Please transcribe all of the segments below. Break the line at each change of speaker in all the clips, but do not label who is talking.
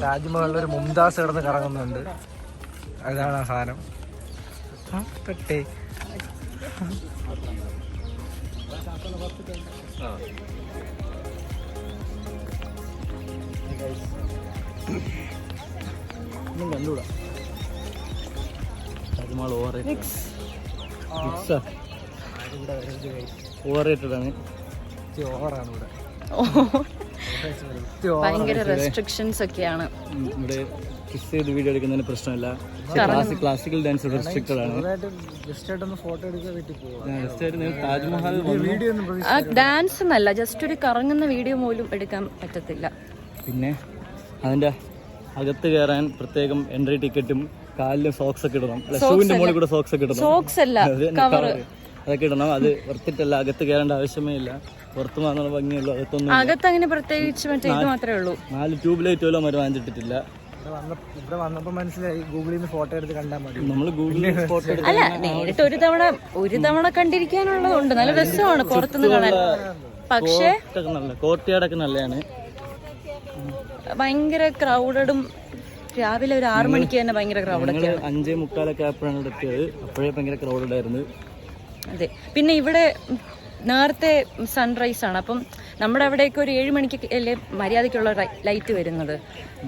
താജ്മഹലിലൊരു മുംതാസ് കിടന്ന് കറങ്ങുന്നുണ്ട്. അതാണ് ആ സാധനം. പെട്ടേ കണ്ടുകൂടാ. താജ്മഹൽ ഓവർ റേറ്റഡ് ആണ്. ഓവറാണ് ഇവിടെ.
ഭയങ്കര റെസ്ട്രിക്ഷൻസ് ഒക്കെയാണ്
ഇവിടെ. കിസ് ചെയ്ത് വീഡിയോ എടുക്കുന്നതിന് പ്രശ്നമില്ല. ക്ലാസിക്കൽ ഡാൻസ് റെസ്ട്രിക്റ്റഡ് ആണ്. താജ്മഹൽ
ഡാൻസ് എന്നല്ല, ജസ്റ്റ് ഒരു കറങ്ങുന്ന വീഡിയോ പോലും എടുക്കാൻ പറ്റത്തില്ല.
പിന്നെ അതിന്റെ അകത്ത് കയറാൻ പ്രത്യേകം എൻട്രി ടിക്കറ്റും കാലിലും സോക്സ് ഒക്കെ ഇടണം. ഷൂവിന്റെ മുകളിൽ കൂടെ സോക്സ് ഒക്കെ ഇടണം.
സോക്സ് അല്ല, കവർ
അതൊക്കെ ഇടണം. അത് വർത്തിട്ടല്ല, അകത്ത് കയറേണ്ട ആവശ്യമേ ഇല്ല. പുറത്ത് മാത്രമേ ഭംഗിയുള്ളൂ. അകത്തൊന്നും
അകത്ത് അങ്ങനെ പ്രത്യേകിച്ച് മറ്റേ ഇത് മാത്രമേ ഉള്ളൂ.
4 ട്യൂബ് ലൈറ്റ് പോലും അവർ വാങ്ങിച്ചിട്ടില്ല.
ഇവിടെ വന്നപ്പോ മനസ്സിലായി, ഗൂഗിളിൽ നിന്ന് ഫോട്ടോ എടുത്ത് കണ്ടാൽ മതി.
നമ്മള് ഗൂഗിളിൽ ഫോട്ടോ
അല്ല, നേരിട്ട് ഒരു തവണ കണ്ടിരിക്കാനുള്ളതുണ്ട്. നല്ല രസമാണ് പുറത്തുനിന്ന് കാണാൻ. പക്ഷേ
കോർട്ട്യാർഡൊക്കെ നല്ലതാണ്.
ഭയങ്കര ക്രൗഡഡും. രാവിലെ ഒരു 6 മണിക്ക് തന്നെ ഭയങ്കര ക്രൗഡൊക്കെ.
5:45 ആയപ്പോഴാണ് ഇവിടെ എത്തിയത്. അപ്പോഴേ ഭയങ്കര ക്രൗഡഡ് ആയിരുന്നു.
അതെ. പിന്നെ ഇവിടെ നേരത്തെ സൺറൈസ് ആണ്. അപ്പം നമ്മുടെ അവിടെയൊക്കെ ഒരു 7 മണിക്ക് അല്ലേ മര്യാദക്കുള്ള ലൈറ്റ് വരുന്നത്.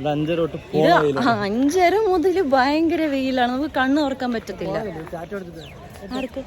5:30 മുതൽ ഭയങ്കര വെയിലാണ്. നമുക്ക് കണ്ണ് തുറക്കാൻ പറ്റത്തില്ല. ആർക്ക്?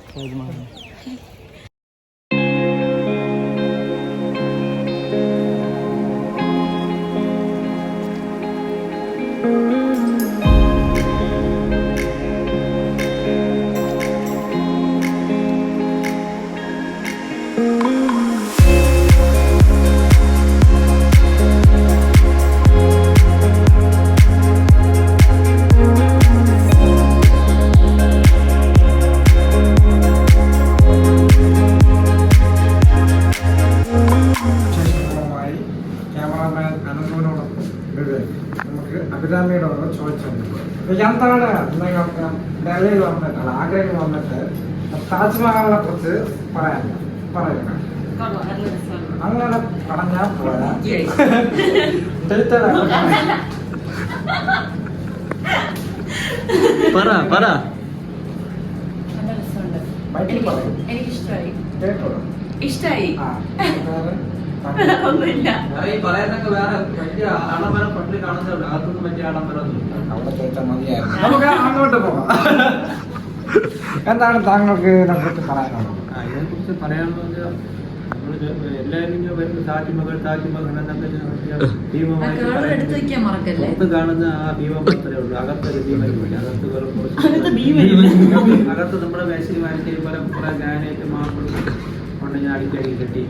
അഭിരാമിയോട് ചോദിച്ചിട്ടുണ്ട്, എന്താണ് ഡൽഹിയിൽ വന്നിട്ട് ആഗ്രയിൽ വന്നിട്ട് താജ്മഹലിനെ കുറിച്ച് പറയുക. അങ്ങനെ പറഞ്ഞാൽ പോരാ,
ഇഷ്ടായി.
ഒന്നുമില്ല.
അവിടെ ചോദിച്ചാൽ മതിയായിരുന്നു. നമുക്ക് അങ്ങോട്ട് പോകാം. എന്താണ് താങ്കൾക്ക് ഇതിനെക്കുറിച്ച് പറയാനുള്ളത്?
ഇതിനെക്കുറിച്ച് പറയാനുള്ളത്, എല്ലാവരും വരുന്ന താജ്മഹൽ പുറത്ത് കാണുന്ന ആ ഭീമം മാത്രമേ ഉള്ളൂ. അകത്തൊരു ഭീമരുമില്ല. അകത്ത് നമ്മുടെ മേശരി വാങ്ങിച്ച പോലെ കുറെ ഗ്രാനൈറ്റ് മാർബിൾ കൊണ്ട് ഞാൻ അടിക്കടി കെട്ടി.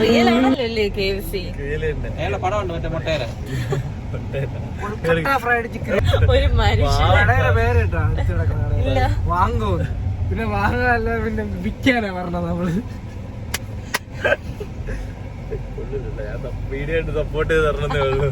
റിയൽ ആണല്ലോ KFC.
അയാളുടെ പടം ഉണ്ട് മറ്റേ മുട്ടേരെ
ഫ്രൈഡ് ചിക്കൻ
ഒരു മനുഷ്യൻ
കടയുടെ പേര് കേട്ടോ അടുത്ത് കിടക്കുന്ന
ഇല്ല.
കടയുടെ വാങ്ങോ പിന്നെ വാങ്ങാനല്ല പിന്നെ വിൽക്കാനാ പറഞ്ഞത് നമ്മള്
വീഡിയോ ആയിട്ട് സപ്പോർട്ട് ചെയ്ത് തരണമെന്നേ ഉള്ളൂ.